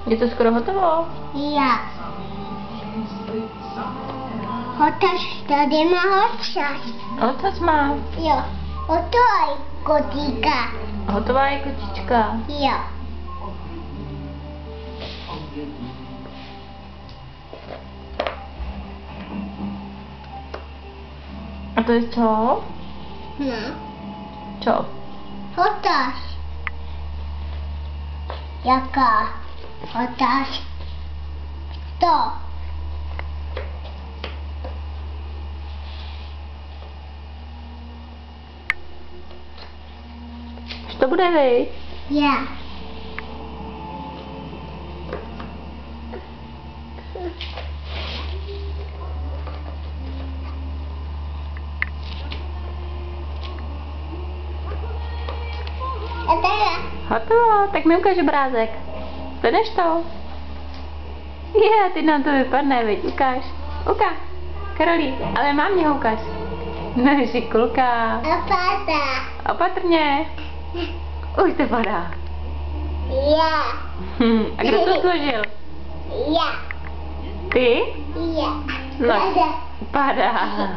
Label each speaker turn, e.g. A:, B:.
A: Je to skoro hotovo?
B: Já. Hotaž tady má hotaž.
A: Hotoz má.
B: Jo. Hotová kotíka.
A: Hotová je kočička.
B: Jo.
A: A to je co?
B: No.
A: Čo?
B: Hotaž. Jaká? Hotaž. To.
A: Už to bude, viď?
B: Já. A teda.
A: Hotovo, tak mi ukáž obrázek. Zvedneš to? Je, ty nám to vypadne, viď? Ukáž. Ukáž. Karolí, ale mámě ho ukáž. No, šikulka.
B: A pata.
A: Opatrně. Už to padá.
B: Já.
A: A kdo to složil?
B: Já.
A: Ty?
B: Já.
A: No,
B: Pata.
A: padá.